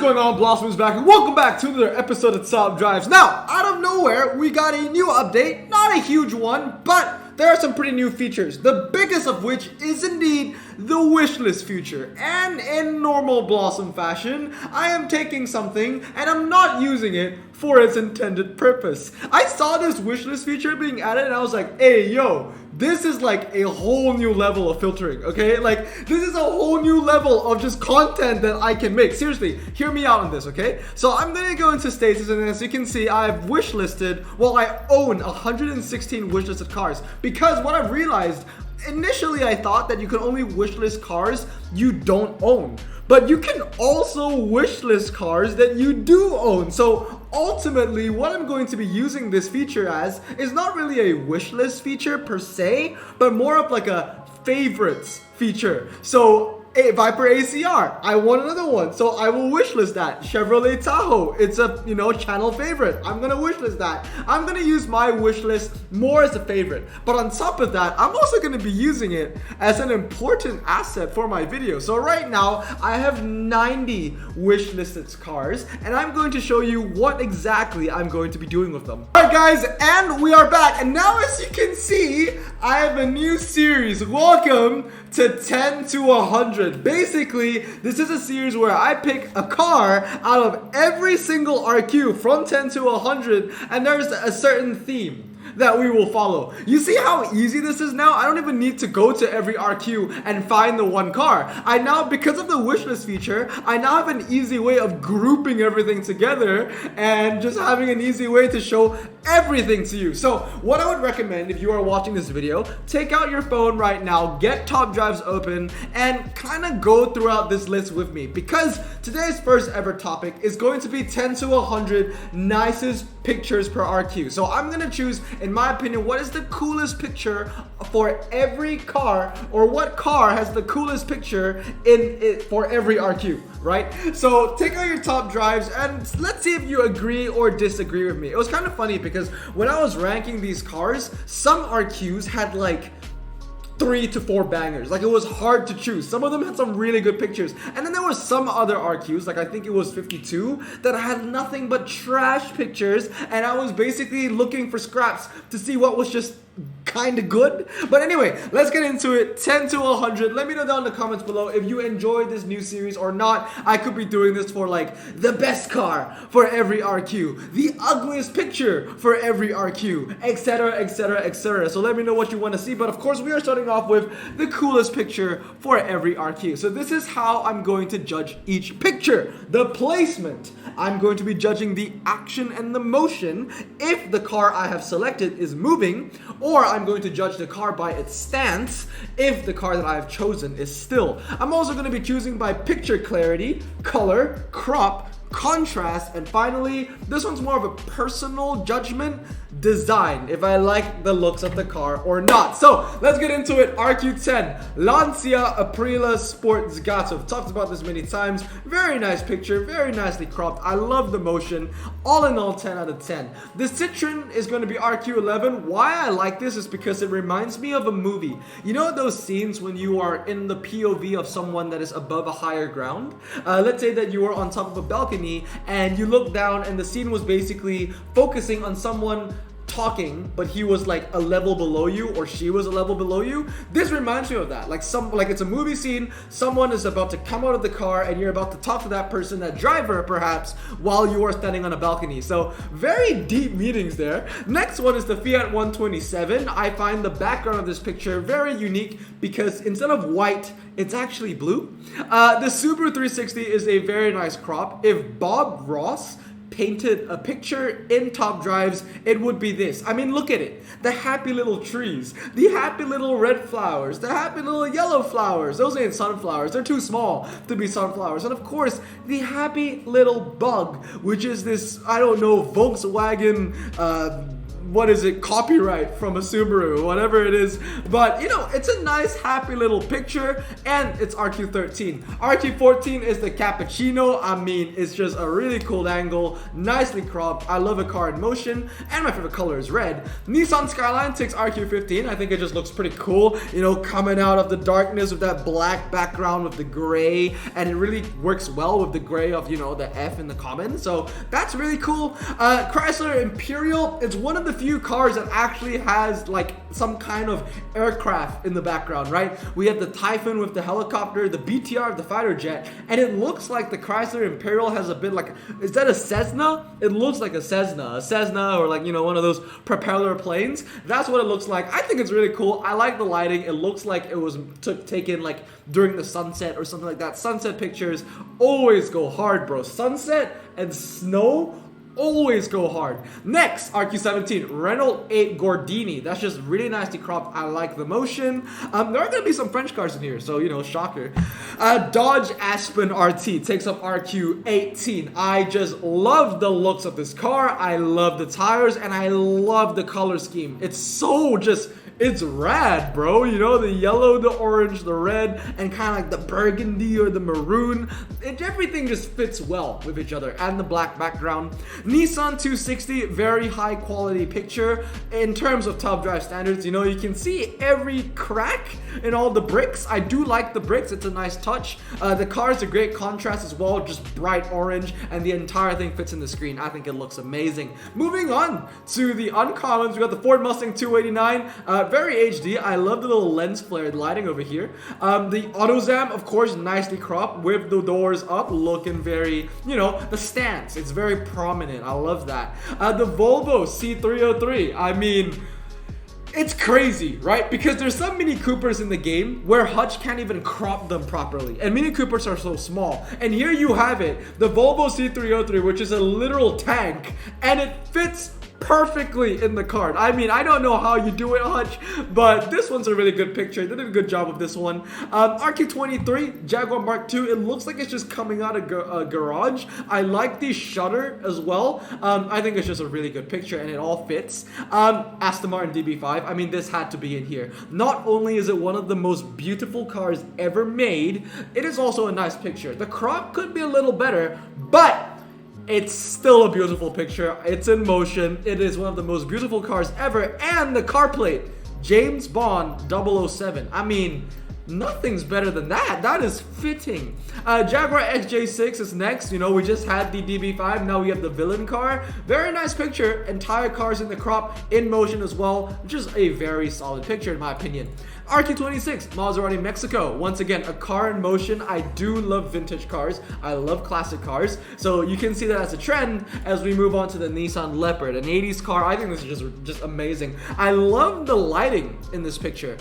going on, Blossom is back, and welcome back to another episode of Top Drives. Now, out of nowhere, we got a new update, not a huge one, but there are some pretty new features, the biggest of which is indeed the wishlist feature. And in normal Blossom fashion, I am taking something and I'm not using it for its intended purpose. I saw this wishlist feature being added and I was like, hey, yo, this is like a whole new level of filtering, okay? Like, this is a whole new level of just content that I can make. Seriously, hear me out on this, okay? So I'm gonna go into status, and as you can see, I've wishlisted, well, I own 116 wishlisted cars, because what I've realized, initially I thought that you could only wishlist cars you don't own. But you can also wishlist cars that you do own. So ultimately, what I'm going to be using this feature as is not really a wishlist feature per se, but more of like a favorites feature. So Viper ACR, I want another one, so I will wishlist that. Chevrolet Tahoe, it's a channel favorite. I'm gonna wishlist that. I'm gonna use my wishlist more as a favorite, but on top of that, I'm also gonna be using it as an important asset for my video. So right now, I have 90 wishlisted cars, and I'm going to show you what exactly I'm going to be doing with them. All right, guys, and we are back. And now, as you can see, I have a new series. Welcome to 10 to 100. Basically, this is a series where I pick a car out of every single RQ from 10 to 100, and there's a certain theme that we will follow. You see how easy this is now? I don't even need to go to every RQ and find the one car. I now, because of the wishlist feature, I now have an easy way of grouping everything together and just having an easy way to show everything to you. So what I would recommend if you are watching this video, take out your phone right now, get Top Drives open, and kind of go throughout this list with me, because today's first ever topic is going to be 10 to 100 nicest pictures per RQ. So I'm gonna choose, in my opinion, what is the coolest picture for every car, or what car has the coolest picture in it for every RQ, right? So take out your Top Drives and let's see if you agree or disagree with me. It was kind of funny because when I was ranking these cars, some RQs had like 3 to 4 bangers. Like, it was hard to choose. Some of them had some really good pictures, and then there were some other RQs, like I think it was 52, that had nothing but trash pictures, and I was basically looking for scraps to see what was just kind of good. But anyway, let's get into it. 10 to 100. Let me know down in the comments below if you enjoyed this new series or not. I could be doing this for like the best car for every RQ, the ugliest picture for every RQ, etc, etc, etc. So let me know what you want to see. But of course, we are starting off with the coolest picture for every RQ. So this is how I'm going to judge each picture. The placement. I'm going to be judging the action and the motion if the car I have selected is moving, or I'm going to judge the car by its stance if the car that I have chosen is still. I'm also going to be choosing by picture clarity, color, crop, contrast, and finally, this one's more of a personal judgment, design, if I like the looks of the car or not. So let's get into it. RQ10, Lancia Aprilia Sport Zgato. I've talked about this many times. Very nice picture, very nicely cropped. I love the motion. All in all, 10 out of 10. The Citroen is going to be RQ11. Why I like this is because it reminds me of a movie. You know those scenes when you are in the POV of someone that is above a higher ground? Let's say that you are on top of a balcony and you look down and the scene was basically focusing on someone talking, but he was like a level below you, or she was a level below you. This reminds me of that. Like it's a movie scene, someone is about to come out of the car and you're about to talk to that person, that driver perhaps, while you are standing on a balcony. So very deep meanings there. Next one is the Fiat 127. I find the background of this picture very unique because instead of white, it's actually blue. The Subaru 360 is a very nice crop. If Bob Ross painted a picture in Top Drives, it would be this. I mean, look at it. The happy little trees, the happy little red flowers, the happy little yellow flowers. Those ain't sunflowers. They're too small to be sunflowers. And of course, the happy little bug, which is this, I don't know, Volkswagen what is it, copyright from a Subaru, whatever it is. But you know, it's a nice happy little picture, and it's RQ13. RQ14 is the cappuccino. I mean, it's just a really cool angle, nicely cropped. I love a car in motion, and my favorite color is red. Nissan Skyline takes RQ15. I think it just looks pretty cool, you know, coming out of the darkness with that black background with the gray, and it really works well with the gray of, you know, the F in the Common. So that's really cool. Chrysler Imperial, it's one of the few cars that actually has like some kind of aircraft in the background, right? We have the Typhoon with the helicopter, the BTR of the fighter jet, and it looks like the Chrysler Imperial has a bit like, is that a Cessna? It looks like a Cessna, or like, you know, one of those propeller planes. That's what it looks like. I think it's really cool. I like the lighting. It looks like it was taken like during the sunset or something like that. Sunset pictures always go hard, bro. Sunset and snow always go hard. Next, RQ17, Renault 8 Gordini. That's just really nicely cropped. I like the motion. There are going to be some French cars in here, so, you know, shocker. Dodge Aspen RT takes up RQ18. I just love the looks of this car. I love the tires, and I love the color scheme. It's so just... it's rad, bro. You know, the yellow, the orange, the red, and kind of like the burgundy or the maroon. Everything just fits well with each other, and the black background. Nissan 260, very high quality picture in terms of top drive standards. You know, you can see every crack in all the bricks. I do like the bricks. It's a nice touch. The car is a great contrast as well, just bright orange, and the entire thing fits in the screen. I think it looks amazing. Moving on to the uncommons, we got the Ford Mustang 289. Very HD. I love the little lens flared lighting over here. The AutoZam, of course, nicely cropped with the doors up, looking very, you know, the stance. It's very prominent. I love that. The Volvo C303. I mean, it's crazy, right? Because there's some Mini Coopers in the game where Hutch can't even crop them properly, and Mini Coopers are so small. And here you have it, the Volvo C303, which is a literal tank, and it fits perfectly in the card. I mean, I don't know how you do it, Hutch, but this one's a really good picture. They did a good job with this one. RQ23, Jaguar Mark II. It looks like it's just coming out of a garage. I like the shutter as well. I think it's just a really good picture, and it all fits. Aston Martin DB5. I mean, this had to be in here. Not only is it one of the most beautiful cars ever made, it is also a nice picture. The crop could be a little better, but it's still a beautiful picture. It's in motion. It is one of the most beautiful cars ever. And the car plate, James Bond 007. I mean, nothing's better than that. That is fitting. Jaguar XJ6 is next. You know, we just had the DB5. Now we have the villain car. Very nice picture. Entire cars in the crop, in motion as well. Just a very solid picture in my opinion. RQ26, Maserati Mexico. Once again, a car in motion. I do love vintage cars. I love classic cars. So you can see that as a trend as we move on to the Nissan Leopard, an 80s car. I think this is just amazing. I love the lighting in this picture.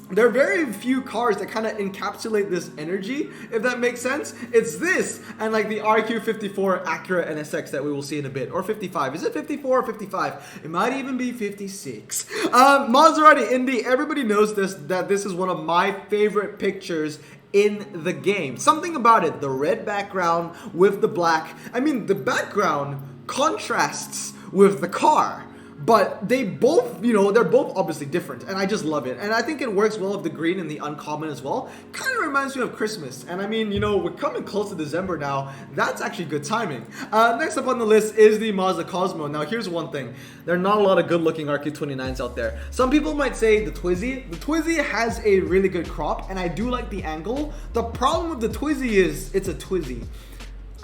There are very few cars that kind of encapsulate this energy, if that makes sense. It's this and like the RQ54 Acura NSX that we will see in a bit, or 55. Is it 54 or 55? It might even be 56. Maserati Indy. Everybody knows that this is one of my favorite pictures in the game. Something about it, the red background with the black. I mean, the background contrasts with the car. But they both, you know, they're both obviously different, and I just love it. And I think it works well with the green and the uncommon as well. Kind of reminds me of Christmas. And I mean, you know, we're coming close to December now. That's actually good timing. Next up on the list is the Mazda Cosmo. Now, here's one thing. There are not a lot of good-looking RQ29s out there. Some people might say the Twizy. The Twizy has a really good crop, and I do like the angle. The problem with the Twizy is it's a Twizy.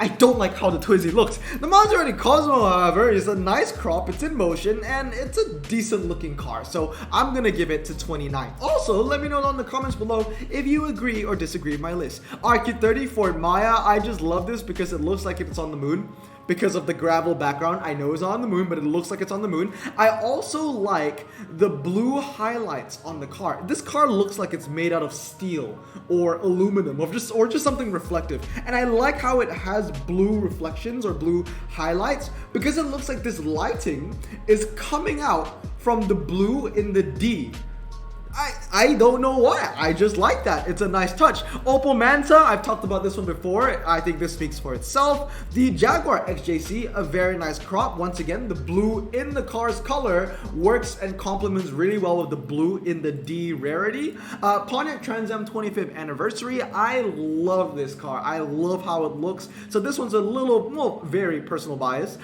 I don't like how the Twizy looks. The Maserati Cosmo, however, is a nice crop. It's in motion, and it's a decent looking car. So I'm going to give it to 29. Also, let me know down in the comments below if you agree or disagree with my list. RQ30 Ford Maya. I just love this because it looks like it's on the moon. Because of the gravel background. I know it's on the moon, but it looks like it's on the moon. I also like the blue highlights on the car. This car looks like it's made out of steel or aluminum or just something reflective. And I like how it has blue reflections or blue highlights because it looks like this lighting is coming out from the blue in the D. I don't know why. I just like that. It's a nice touch. Opel Manta, I've talked about this one before. I think this speaks for itself. The Jaguar XJC, a very nice crop. Once again, the blue in the car's color works and complements really well with the blue in the D rarity. Pontiac Trans Am 25th anniversary. I love this car. I love how it looks. So this one's a little, well, very personal bias.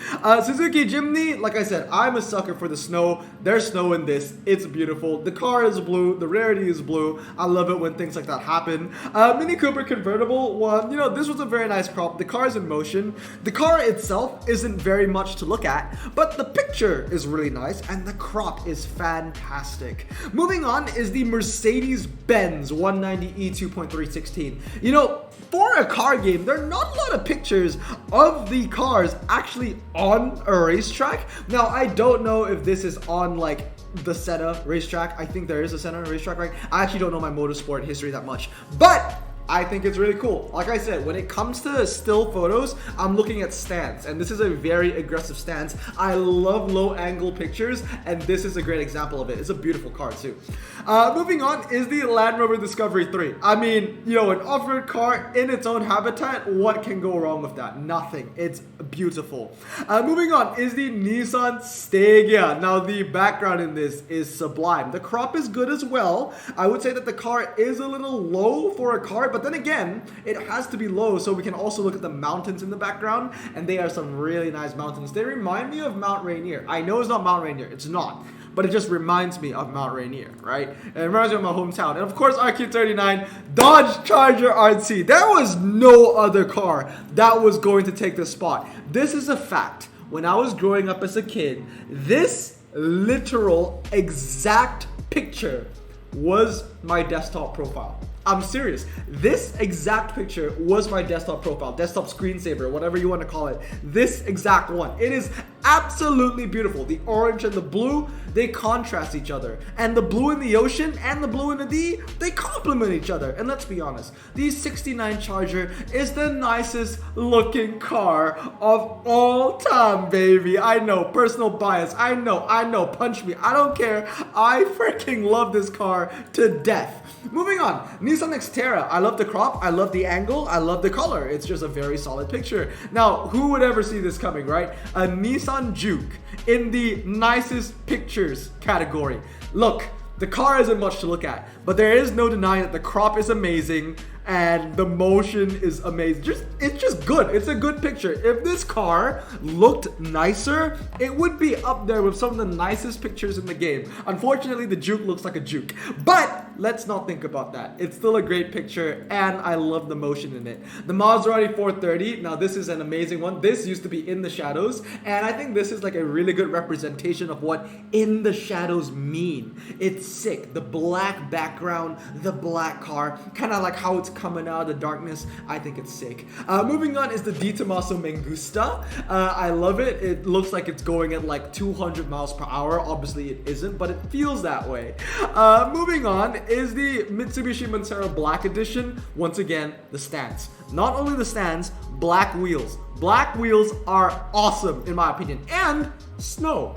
Suzuki Jimny, like I said, I'm a sucker for the snow. There's snow in this. It's beautiful. The car is blue. The rarity is blue. I love it when things like that happen. Mini Cooper convertible one. This was a very nice crop. The car is in motion. The car itself isn't very much to look at, but the picture is really nice and the crop is fantastic. Moving on is the Mercedes-Benz 190E 2.316. For a car game, there are not a lot of pictures of the cars actually on a racetrack. Now, I don't know if this is on like the Senna racetrack. I think there is a Senna racetrack, right? I actually don't know my motorsport history that much, but I think it's really cool. Like I said, when it comes to still photos, I'm looking at stance, and this is a very aggressive stance. I love low angle pictures, and this is a great example of it. It's a beautiful car too. Moving on is the Land Rover Discovery 3. I mean, an off-road car in its own habitat, what can go wrong with that? Nothing. It's beautiful. Moving on is the Nissan Stagea. Now, the background in this is sublime. The crop is good as well. I would say that the car is a little low for a car, but then again, it has to be low so we can also look at the mountains in the background, and they are some really nice mountains. They remind me of Mount Rainier. I know it's not Mount Rainier. It's not. But it just reminds me of Mount Rainier, right? And it reminds me of my hometown. And of course, RQ39, Dodge Charger RT. There was no other car that was going to take this spot. This is a fact. When I was growing up as a kid, this literal exact picture was my desktop profile. I'm serious. This exact picture was my desktop profile, desktop screensaver, whatever you want to call it. This exact one. It is absolutely beautiful. The orange and the blue, they contrast each other. And the blue in the ocean and the blue in the D, they complement each other. And let's be honest, the 69 Charger is the nicest looking car of all time, baby. I know, personal bias. I know, punch me. I don't care. I freaking love this car to death. Moving on, Nissan Xterra. I love the crop, I love the angle, I love the color. It's just a very solid picture. Now, who would ever see this coming, right? A Nissan Juke in the nicest pictures category. Look, the car isn't much to look at, but there is no denying that the crop is amazing and the motion is amazing. It's just good. It's a good picture. If this car looked nicer, it would be up there with some of the nicest pictures in the game. Unfortunately, the Juke looks like a Juke, but let's not think about that. It's still a great picture, and I love the motion in it. The Maserati 430, now this is an amazing one. This used to be in the shadows, and I think this is like a really good representation of what in the shadows mean. It's sick. The black background, the black car, kind of like how it's coming out of the darkness. I think it's sick. Moving on is the Di Tommaso Mangusta. I love it. It looks like it's going at like 200 miles per hour. Obviously it isn't, but it feels that way. Moving on is the Mitsubishi Montero Black Edition. Once again, the stance. Not only the stance, black wheels. Black wheels are awesome in my opinion. And snow.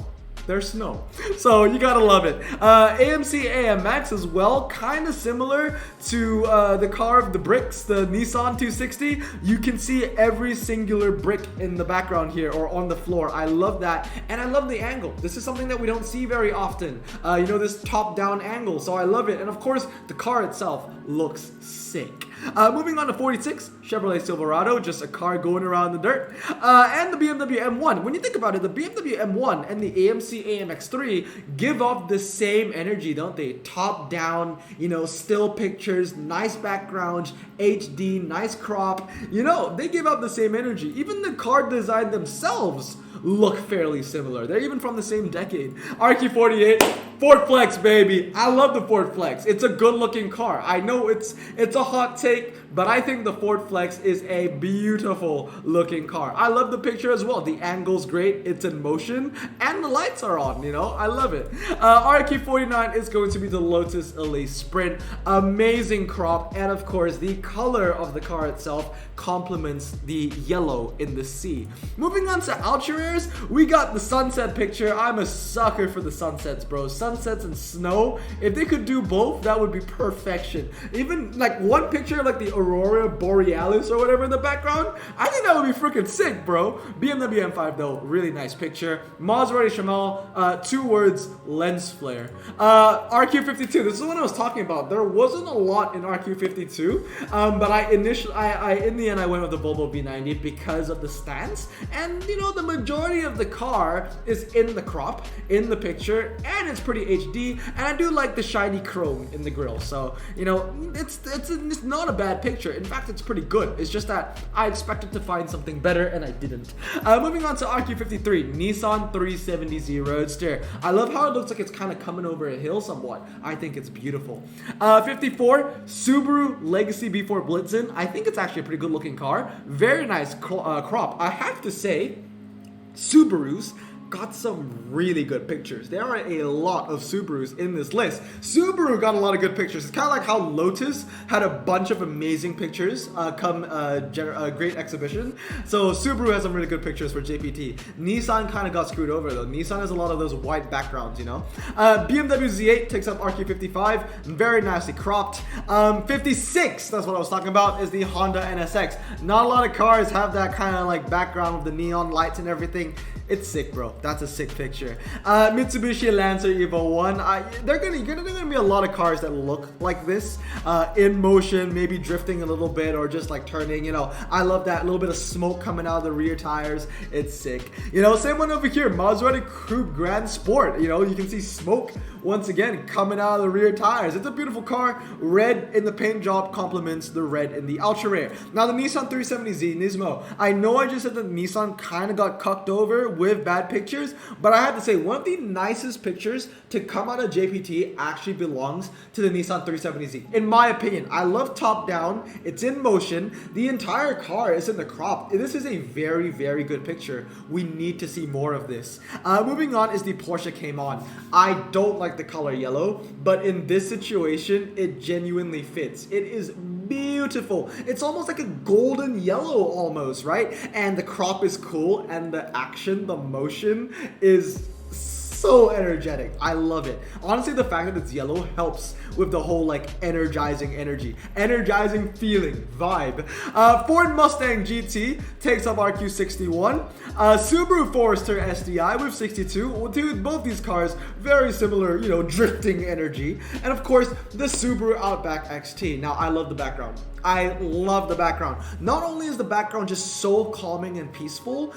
There's snow, so you gotta love it. AMC AMX as well, kind of similar to the car of the bricks, the Nissan 260. You can see every singular brick in the background here or on the floor. I love that, and I love the angle. This is something that we don't see very often. This top-down angle, so I love it. And of course, the car itself looks sick. Moving on to 46, Chevrolet Silverado, just a car going around the dirt. And the BMW M1. When you think about it, the BMW M1 and the AMC AMX3 give off the same energy, don't they? Top down, still pictures, nice backgrounds, HD, nice crop. They give out the same energy. Even the car design themselves look fairly similar. They're even from the same decade. RQ48, Ford Flex, baby. I love the Ford Flex. It's a good looking car. I know it's a hot take, but I think the Ford Flex is a beautiful looking car. I love the picture as well. The angle's great. It's in motion and the lights are on, I love it. RQ49 is going to be the Lotus Elise Sprint. Amazing crop, and of course the color of the car itself complements the yellow in the sea. Moving on to ultra rares, we got the sunset picture. I'm a sucker for the sunsets, bro. sunsets and snow. If they could do both, that would be perfection. Even like one picture of like the Aurora Borealis or whatever in the background, I think that would be freaking sick, bro. BMW M5 though, really nice picture. Maserati Shamal, 2 words, lens flare. RQ52, this is what I was talking about. There wasn't a lot in RQ52, but in the end I went with the Volvo V90 because of the stance, and you know, the majority of the car is in the crop, in the picture, and it's pretty HD, and I do like the shiny chrome in the grille, so you know, it's not a bad picture. In fact, it's pretty good. It's just that I expected to find something better and I didn't. Moving on to RQ53, Nissan 370Z Roadster. I love how it looks like it's kind of coming over a hill somewhat. I think it's beautiful. 54, Subaru Legacy B4 Blitzen. I think it's actually a pretty good looking car. Very nice crop. I have to say, Subarus got some really good pictures. There are a lot of Subarus in this list. Subaru got a lot of good pictures. It's kind of like how Lotus had a bunch of amazing pictures great exhibition. So Subaru has some really good pictures for JPT. Nissan kind of got screwed over though. Nissan has a lot of those white backgrounds, you know. BMW Z8 takes up RQ55, very nicely cropped. 56, that's what I was talking about, is the Honda NSX. Not a lot of cars have that kind of like background with the neon lights and everything. It's sick, bro. That's a sick picture. Mitsubishi Lancer Evo 1. There are gonna be a lot of cars that look like this, in motion, maybe drifting a little bit or just like turning. You know, I love that little bit of smoke coming out of the rear tires. It's sick. You know, same one over here, Maserati Coupe Grand Sport. You know, you can see smoke once again coming out of the rear tires. It's a beautiful car. Red in the paint job complements the red in the ultra rare. Now the Nissan 370Z Nismo. I know I just said that Nissan kind of got cucked over with bad pictures, but I have to say one of the nicest pictures to come out of JPT actually belongs to the Nissan 370Z. In my opinion, I love top down. It's in motion. The entire car is in the crop. This is a very, very good picture. We need to see more of this. Moving on is the Porsche Cayman. I don't like the color yellow, but in this situation, it genuinely fits. It is beautiful. It's almost like a golden yellow almost, right? And the crop is cool, and the action, the motion is so energetic. I love it. Honestly, the fact that it's yellow helps with the whole like energizing feeling vibe. Ford Mustang GT takes up RQ61. Subaru Forester SDI with 62. Dude, both these cars very similar, you know, drifting energy. And of course, the Subaru Outback XT. Now, I love the background. I love the background. Not only is the background just so calming and peaceful,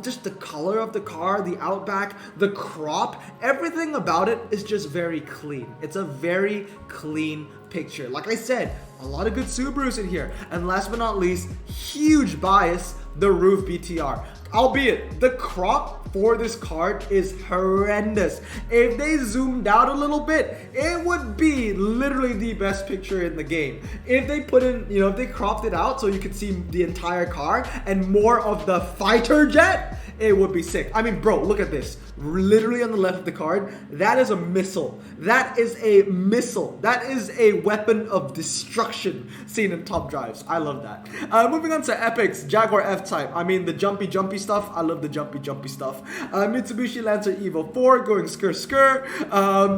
just the color of the car, the Outback, the crop, everything about it is just very clean. It's a very clean picture. Like I said, a lot of good Subarus in here. And last but not least, huge bias, the roof BTR. Albeit, the crop for this card is horrendous. If they zoomed out a little bit, it would be literally the best picture in the game. If they put in, you know, if they cropped it out so you could see the entire car and more of the fighter jet, it would be sick. I mean, bro, look at this. Literally on the left of the card, that is a missile. That is a missile. That is a weapon of destruction seen in top drives. I love that. Moving on to Epic's Jaguar F-Type. I mean, the jumpy stuff. I love the jumpy stuff. Mitsubishi Lancer Evo 4 going skr.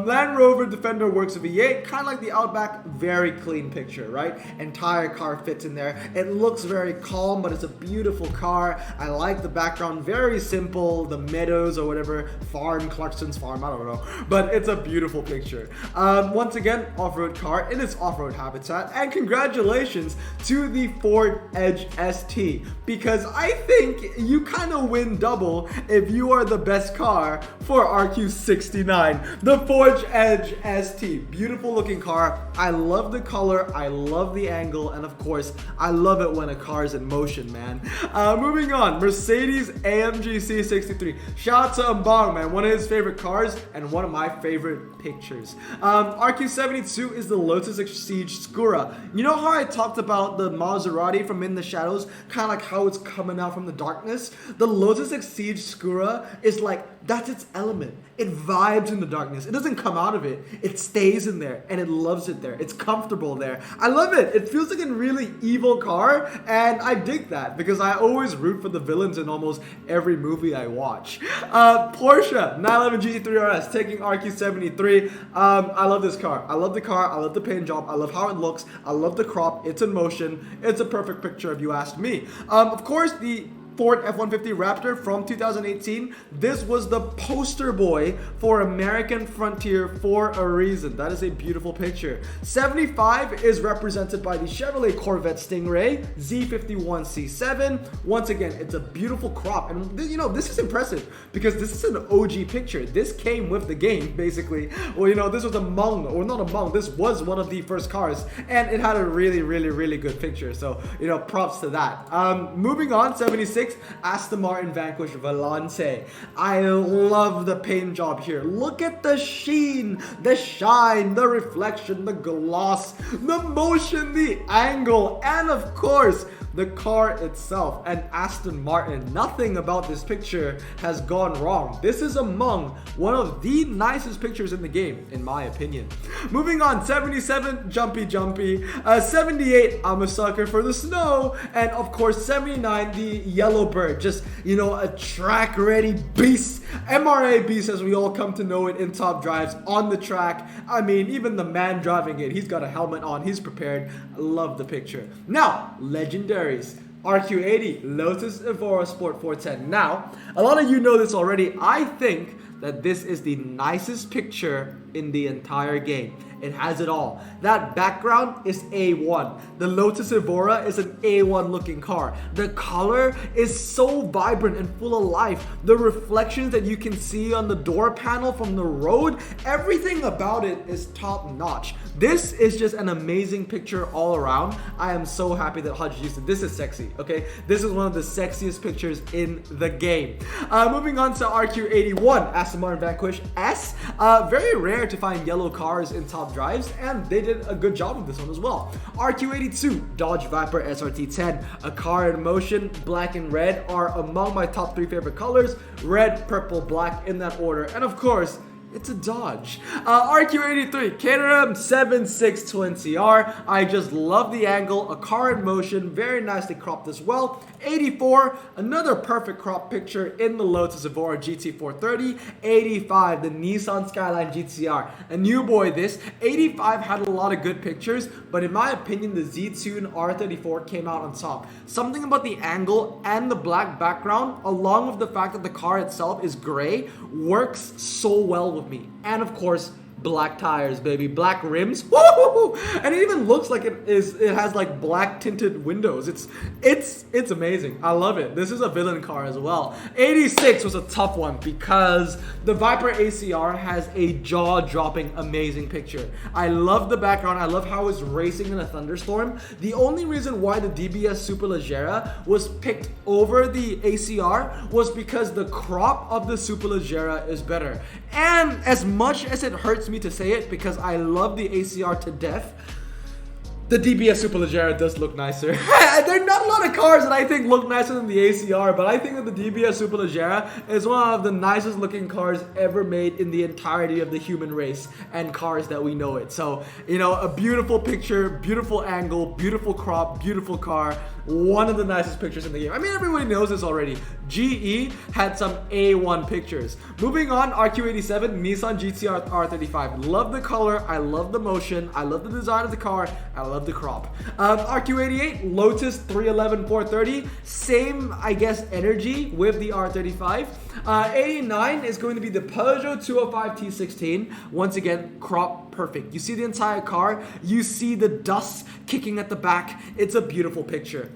Land Rover Defender Works V8. Kind of like the Outback. Very clean picture, right? Entire car fits in there. It looks very calm, but it's a beautiful car. I like the background. Very simple. The meadows or whatever. Clarkson's farm, I don't know, but it's a beautiful picture. Once again, off-road car in its off-road habitat, and congratulations to the Ford Edge ST, because I think you kind of win double if you are the best car for RQ69. The Ford Edge ST, beautiful looking car. I love the color, I love the angle, and of course, I love it when a car is in motion, man. Moving on, Mercedes AMG C63. Shout out to Mbong, man, one of his favorite cars and one of my favorite pictures. RQ72 is the Lotus Exige Skura. You know how I talked about the Maserati from In the Shadows, kind of like how it's coming out from the darkness? The Lotus Exige Skura is like, that's its element. It vibes in the darkness. It doesn't come out of it. It stays in there and it loves it there. It's comfortable there. I love it. It feels like a really evil car, and I dig that because I always root for the villains in almost every movie I watch. Porsche 911 GT3 RS taking RQ73. I love this car. I love the car. I love the paint job. I love how it looks. I love the crop. It's in motion. It's a perfect picture if you ask me. Of course, the Ford F-150 Raptor from 2018. This was the poster boy for American Frontier for a reason. That is a beautiful picture. 75 is represented by the Chevrolet Corvette Stingray Z51 C7. Once again, it's a beautiful crop, and this is impressive because this is an OG picture. This came with the game, basically. Well, this was this was one of the first cars, and it had a really, really, really good picture. So, props to that. Moving on, 76. Aston Martin Vanquish Volante. I love the paint job here. Look at the sheen, the shine, the reflection, the gloss, the motion, the angle, and of course, the car itself. And Aston Martin, nothing about this picture has gone wrong. This is among one of the nicest pictures in the game, in my opinion. Moving on, 77, jumpy. 78, I'm a sucker for the snow. And of course, 79, the yellow bird. Just, a track-ready beast. MRA beast, as we all come to know it in Top Drives on the track. I mean, even the man driving it, he's got a helmet on. He's prepared. Love the picture. Now, legendary. RQ80 Lotus Evora Sport 410. Now, a lot of you know this already. I think that this is the nicest picture in the entire game. It has it all. That background is A1. The Lotus Evora is an A1 looking car. The color is so vibrant and full of life. The reflections that you can see on the door panel from the road, everything about it is top notch. This is just an amazing picture all around. I am so happy that Hodge used it. This is sexy, okay? This is one of the sexiest pictures in the game. Moving on to RQ81, Aston Martin Vanquish S. Very rare to find yellow cars in Top Drives, and they did a good job with this one as well. RQ82, Dodge Viper SRT10. A car in motion, black and red are among my top 3 favorite colors. Red, purple, black in that order. And of course, it's a Dodge. RQ83 Caterham 7620R. I just love the angle. A car in motion, very nicely cropped as well. 84, another perfect crop picture in the Lotus Evora GT430. 85, the Nissan Skyline GTR. A new boy this. 85 had a lot of good pictures, but in my opinion, the Z-Tune R34 came out on top. Something about the angle and the black background, along with the fact that the car itself is gray, works so well with me. And of course, black tires, baby, black rims. Woo! And it even looks like it has like black tinted windows. It's amazing. I love it. This is a villain car as well. 86 was a tough one because the Viper ACR has a jaw-dropping amazing picture. I love the background. I love how it's racing in a thunderstorm. The only reason why the DBS Superleggera was picked over the ACR was because the crop of the Superleggera is better. And as much as it hurts me to say it because I love the ACR to death, the DBS Superleggera does look nicer. There are not a lot of cars that I think look nicer than the ACR, but I think that the DBS Superleggera is one of the nicest looking cars ever made in the entirety of the human race and cars that we know it. So, a beautiful picture, beautiful angle, beautiful crop, beautiful car. One of the nicest pictures in the game. I mean, everybody knows this already. GE had some A1 pictures. Moving on, RQ87, Nissan GTR R35. Love the color. I love the motion. I love the design of the car. I love the crop. RQ88, Lotus 311 430. Same, I guess, energy with the R35. 89 is going to be the Peugeot 205 T16. Once again, crop perfect. You see the entire car. You see the dust kicking at the back. It's a beautiful picture.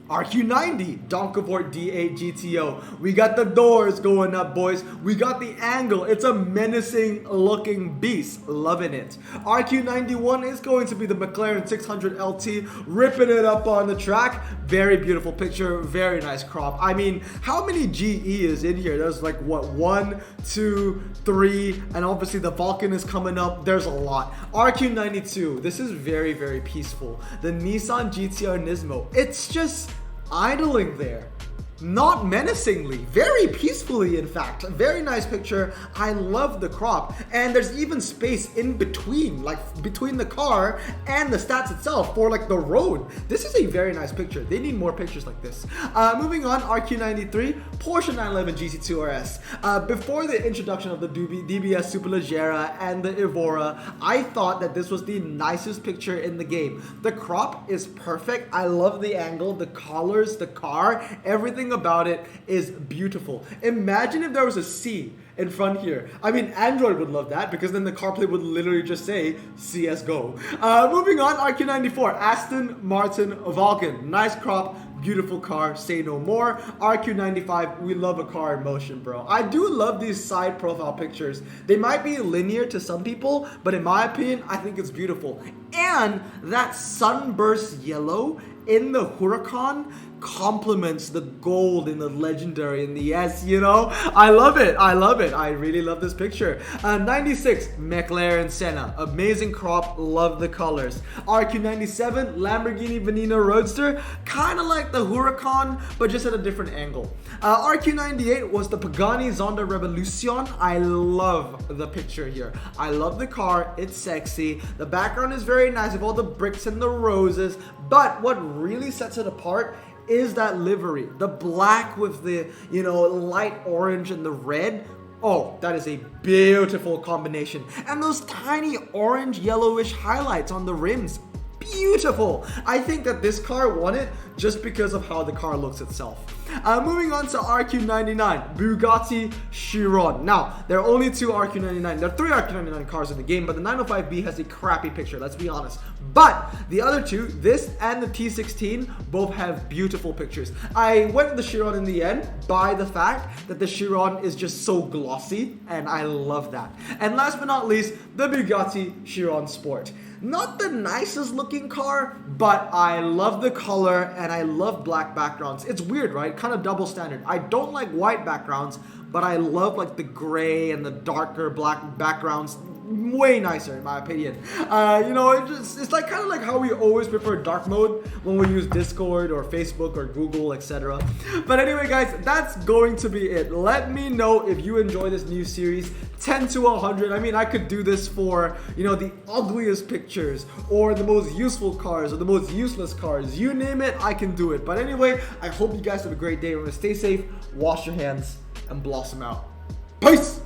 RQ90, Donkavort D8 GTO. We got the doors going up, boys. We got the angle. It's a menacing looking beast. Loving it. RQ91 is going to be the McLaren 600 LT, ripping it up on the track. Very beautiful picture. Very nice crop. I mean, how many GE is in here? There's like, what, 1, 2, 3, and obviously the Vulcan is coming up. There's a lot. RQ92. This is very, very peaceful. The Nissan GTR Nismo. It's just idling there. not menacingly, very peacefully in fact. A very nice picture. I love the crop, and there's even space in between, like between the car and the stats itself for like the road. This is a very nice picture. They need more pictures like this. Moving on, RQ93, Porsche 911 GT2 RS. Before the introduction of the DBS Superleggera and the Evora, I thought that this was the nicest picture in the game. The crop is perfect. I love the angle, the colors, the car, everything about it is beautiful. Imagine if there was a C in front here. I mean, Android would love that because then the CarPlay would literally just say CSGO. Moving on, RQ94, Aston Martin Vulcan. Nice crop, beautiful car, say no more. RQ95, we love a car in motion, bro. I do love these side profile pictures. They might be linear to some people, but in my opinion, I think it's beautiful. And that sunburst yellow in the Huracan complements the gold in the legendary in the S, you know? I love it. I love it. I really love this picture. 96, McLaren Senna. Amazing crop. Love the colors. RQ97, Lamborghini Veneno Roadster. Kind of like the Huracan, but just at a different angle. RQ98 was the Pagani Zonda Revolution. I love the picture here. I love the car. It's sexy. The background is very nice with all the bricks and the roses. But what really sets it apart is that livery, the black with the, you know, light orange and the red. Oh, that is a beautiful combination. And those tiny orange yellowish highlights on the rims. Beautiful. I think that this car won it just because of how the car looks itself. Moving on to RQ99, Bugatti Chiron. Now, there are only two RQ99. There are three RQ99 cars in the game, but the 905B has a crappy picture, let's be honest. But the other two, this and the T16, both have beautiful pictures. I went with the Chiron in the end by the fact that the Chiron is just so glossy, and I love that. And last but not least, the Bugatti Chiron Sport. Not the nicest looking car, but I love the color and I love black backgrounds. It's weird, right? Kind of double standard. I don't like white backgrounds, but I love like the gray and the darker black backgrounds. Way nicer in my opinion. You know, it's like kind of like how we always prefer dark mode when we use Discord or Facebook or Google, etc. But anyway, guys, that's going to be it. Let me know if you enjoy this new series. 10 to 100. I mean, I could do this for, you know, the ugliest pictures or the most useful cars or the most useless cars. You name it, I can do it. But anyway, I hope you guys have a great day. Remember, stay safe, wash your hands, and blossom out. Peace!